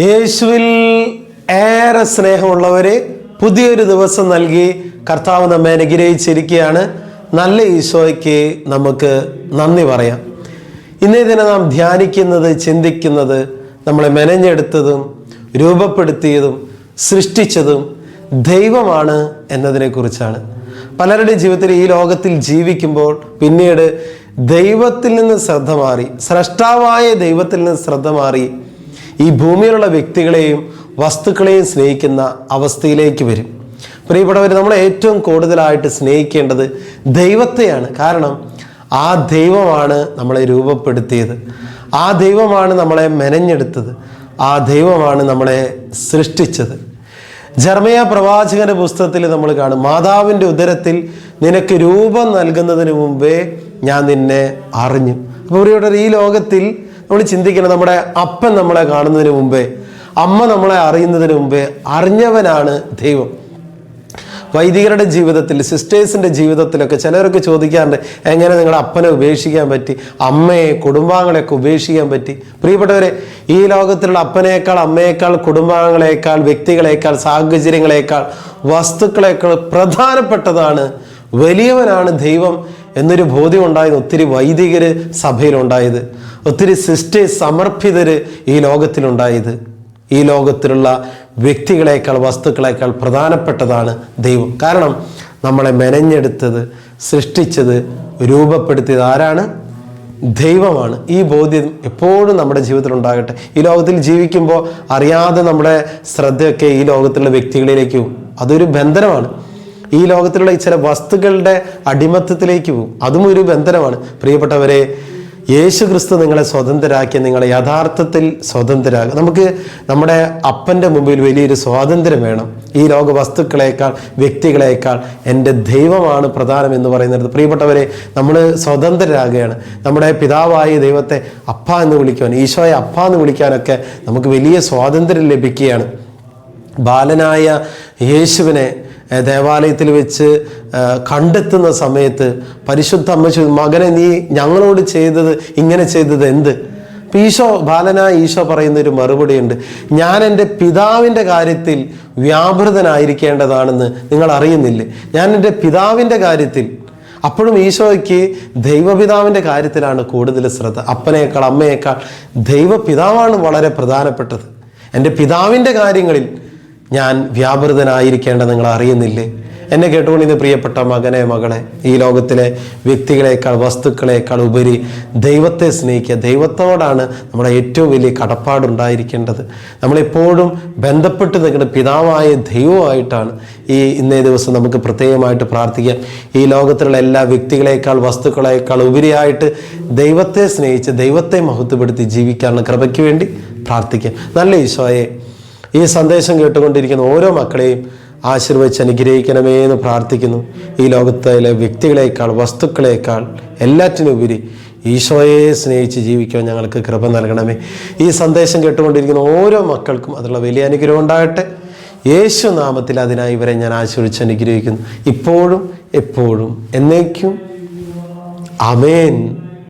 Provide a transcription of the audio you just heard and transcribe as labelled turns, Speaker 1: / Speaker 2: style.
Speaker 1: യേശുവിൽ ഏറെ സ്നേഹമുള്ളവരെ, പുതിയൊരു ദിവസം നൽകി കർത്താവ് നമ്മെ അനുഗ്രഹിച്ചിരിക്കുകയാണ്. നല്ല ഈശോയ്ക്ക് നമുക്ക് നന്ദി പറയാം. ഇന്നേ ദിനം നാം ധ്യാനിക്കുന്നത്, ചിന്തിക്കുന്നത് നമ്മളെ മെനഞ്ഞെടുത്തതും രൂപപ്പെടുത്തിയതും സൃഷ്ടിച്ചതും ദൈവമാണ് എന്നതിനെക്കുറിച്ചാണ്. പലരുടെ ജീവിതത്തിൽ ഈ ലോകത്തിൽ ജീവിക്കുമ്പോൾ പിന്നീട് ദൈവത്തിൽ നിന്ന് ശ്രദ്ധ മാറി, സ്രഷ്ടാവായ ദൈവത്തിൽ നിന്ന് ശ്രദ്ധ മാറി ഈ ഭൂമിയിലുള്ള വ്യക്തികളെയും വസ്തുക്കളെയും സ്നേഹിക്കുന്ന അവസ്ഥയിലേക്ക് വരും. പ്രിയപ്പെട്ടവർ, നമ്മളെ ഏറ്റവും കൂടുതലായിട്ട് സ്നേഹിക്കേണ്ടത് ദൈവത്തെയാണ്. കാരണം ആ ദൈവമാണ് നമ്മളെ രൂപപ്പെടുത്തിയത്, ആ ദൈവമാണ് നമ്മളെ മെനഞ്ഞെടുത്തത്, ആ ദൈവമാണ് നമ്മളെ സൃഷ്ടിച്ചത്. ജെറമ്യാ പ്രവാചകന്റെ പുസ്തകത്തിൽ നമ്മൾ കാണും, മാതാവിൻ്റെ ഉദരത്തിൽ നിനക്ക് രൂപം നൽകുന്നതിന് മുമ്പേ ഞാൻ നിന്നെ അറിഞ്ഞു. അപ്പോൾ ഇവിടെ ഈ ലോകത്തിൽ നമ്മൾ ചിന്തിക്കണം, നമ്മുടെ അപ്പൻ നമ്മളെ കാണുന്നതിന് മുമ്പേ, അമ്മ നമ്മളെ അറിയുന്നതിന് മുമ്പേ അറിഞ്ഞവനാണ് ദൈവം. വൈദികരുടെ ജീവിതത്തിൽ, സിസ്റ്റേഴ്സിൻ്റെ ജീവിതത്തിലൊക്കെ ചിലരൊക്കെ ചോദിക്കാറുണ്ട്, എങ്ങനെ നിങ്ങളുടെ അപ്പനെ ഉപേക്ഷിക്കാൻ പറ്റി, അമ്മയെ, കുടുംബാംഗങ്ങളെയൊക്കെ ഉപേക്ഷിക്കാൻ പറ്റി? പ്രിയപ്പെട്ടവരെ, ഈ ലോകത്തിലുള്ള അപ്പനേക്കാൾ, അമ്മയേക്കാൾ, കുടുംബാംഗങ്ങളെക്കാൾ, വ്യക്തികളെക്കാൾ, സാഹചര്യങ്ങളെക്കാൾ, വസ്തുക്കളേക്കാൾ പ്രധാനപ്പെട്ടതാണ്, വലിയവനാണ് ദൈവം എന്നൊരു ബോധ്യം ഉണ്ടായത് ഒത്തിരി വൈദികർ സഭയിലുണ്ടായത്, ഒത്തിരി സിസ്റ്റേഴ്സ് സമർപ്പിതര് ഈ ലോകത്തിലുണ്ടായത്. ഈ ലോകത്തിലുള്ള വ്യക്തികളെക്കാൾ, വസ്തുക്കളെക്കാൾ പ്രധാനപ്പെട്ടതാണ് ദൈവം. കാരണം നമ്മളെ മെനഞ്ഞെടുത്തത്, സൃഷ്ടിച്ചത്, രൂപപ്പെടുത്തിയത് ആരാണ്? ദൈവമാണ്. ഈ ബോധ്യം എപ്പോഴും നമ്മുടെ ജീവിതത്തിൽ ഉണ്ടാകട്ടെ. ഈ ലോകത്തിൽ ജീവിക്കുമ്പോൾ അറിയാതെ നമ്മുടെ ശ്രദ്ധയൊക്കെ ഈ ലോകത്തിലുള്ള വ്യക്തികളിലേക്ക് പോകും. അതൊരു ബന്ധനമാണ്. ഈ ലോകത്തിലുള്ള ചില വസ്തുക്കളുടെ അടിമത്തത്തിലേക്ക് പോകും. അതും ഒരു ബന്ധനമാണ്. പ്രിയപ്പെട്ടവരെ, യേശു ക്രിസ്തു നിങ്ങളെ സ്വതന്ത്രരാക്കി, നിങ്ങളെ യഥാർത്ഥത്തിൽ സ്വതന്ത്രരാക്കുക. നമുക്ക് നമ്മുടെ അപ്പൻ്റെ മുമ്പിൽ വലിയൊരു സ്വാതന്ത്ര്യം വേണം. ഈ ലോക വസ്തുക്കളേക്കാൾ, വ്യക്തികളേക്കാൾ എൻ്റെ ദൈവമാണ് പ്രധാനം എന്ന് പറയുന്നത്. പ്രിയപ്പെട്ടവരെ, നമ്മൾ സ്വതന്ത്രരാകുകയാണ്. നമ്മുടെ പിതാവായ ദൈവത്തെ അപ്പ എന്ന് വിളിക്കുവാൻ, ഈശോയെ അപ്പ എന്ന് വിളിക്കാനൊക്കെ നമുക്ക് വലിയ സ്വാതന്ത്ര്യം ലഭിക്കുകയാണ്. ബാലനായ യേശുവിനെ ദേവാലയത്തിൽ വെച്ച് കണ്ടെത്തുന്ന സമയത്ത് പരിശുദ്ധ അമ്മ ചോദിച്ചു, മകനെ, നീ ഞങ്ങളോട് ഇങ്ങനെ ചെയ്തത് എന്ത്? ബാലനായ ഈശോ പറയുന്നൊരു മറുപടിയുണ്ട്, ഞാൻ എൻ്റെ പിതാവിൻ്റെ കാര്യത്തിൽ വ്യാപൃതനായിരിക്കേണ്ടതാണെന്ന് നിങ്ങൾ അറിയുന്നില്ലേ? ഞാൻ എൻ്റെ പിതാവിൻ്റെ കാര്യത്തിൽ. അപ്പോഴും ഈശോയ്ക്ക് ദൈവപിതാവിൻ്റെ കാര്യത്തിലാണ് കൂടുതൽ ശ്രദ്ധ. അപ്പനേക്കാൾ, അമ്മയേക്കാൾ ദൈവപിതാവാണ് വളരെ പ്രധാനപ്പെട്ടത്. എൻ്റെ പിതാവിൻ്റെ കാര്യങ്ങളിൽ ഞാൻ വ്യാപൃതനായിരിക്കേണ്ട നിങ്ങൾ അറിയുന്നില്ലേ? എന്നെ കേട്ടുകൊണ്ടിരുന്ന പ്രിയപ്പെട്ട മകനെ, മകളെ, ഈ ലോകത്തിലെ വ്യക്തികളെക്കാൾ, വസ്തുക്കളെക്കാൾ ഉപരി ദൈവത്തെ സ്നേഹിക്കുക. ദൈവത്തോടാണ് നമ്മുടെ ഏറ്റവും വലിയ കടപ്പാടുണ്ടായിരിക്കേണ്ടത്. നമ്മളെപ്പോഴും ബന്ധപ്പെട്ട് നിൽക്കുന്ന പിതാവായ ദൈവമായിട്ടാണ് ഇന്നേ ദിവസം നമുക്ക് പ്രത്യേകമായിട്ട് പ്രാർത്ഥിക്കാം. ഈ ലോകത്തിലുള്ള എല്ലാ വ്യക്തികളെക്കാൾ, വസ്തുക്കളെക്കാൾ ഉപരിയായിട്ട് ദൈവത്തെ സ്നേഹിച്ച്, ദൈവത്തെ മഹത്വപ്പെടുത്തി ജീവിക്കാനുള്ള കൃപയ്ക്ക് വേണ്ടി പ്രാർത്ഥിക്കാം. നല്ല ഈശോയെ, ഈ സന്ദേശം കേട്ടുകൊണ്ടിരിക്കുന്ന ഓരോ മക്കളെയും ആശീർവദിച്ച് അനുഗ്രഹിക്കണമേ എന്ന് പ്രാർത്ഥിക്കുന്നു. ഈ ലോകത്തിലെ വ്യക്തികളെക്കാൾ, വസ്തുക്കളെക്കാൾ എല്ലാറ്റിനുപരി ഈശോയെ സ്നേഹിച്ച് ജീവിക്കാൻ ഞങ്ങൾക്ക് കൃപ നൽകണമേ. ഈ സന്ദേശം കേട്ടുകൊണ്ടിരിക്കുന്ന ഓരോ മക്കൾക്കും അതിലുള്ള വലിയ അനുഗ്രഹം ഉണ്ടാകട്ടെ. യേശു നാമത്തിൽ അതിനായി ഇവരെ ഞാൻ ആശീർവദിച്ച് അനുഗ്രഹിക്കുന്നു, ഇപ്പോഴും എപ്പോഴും എന്നേക്കും. ആമേൻ.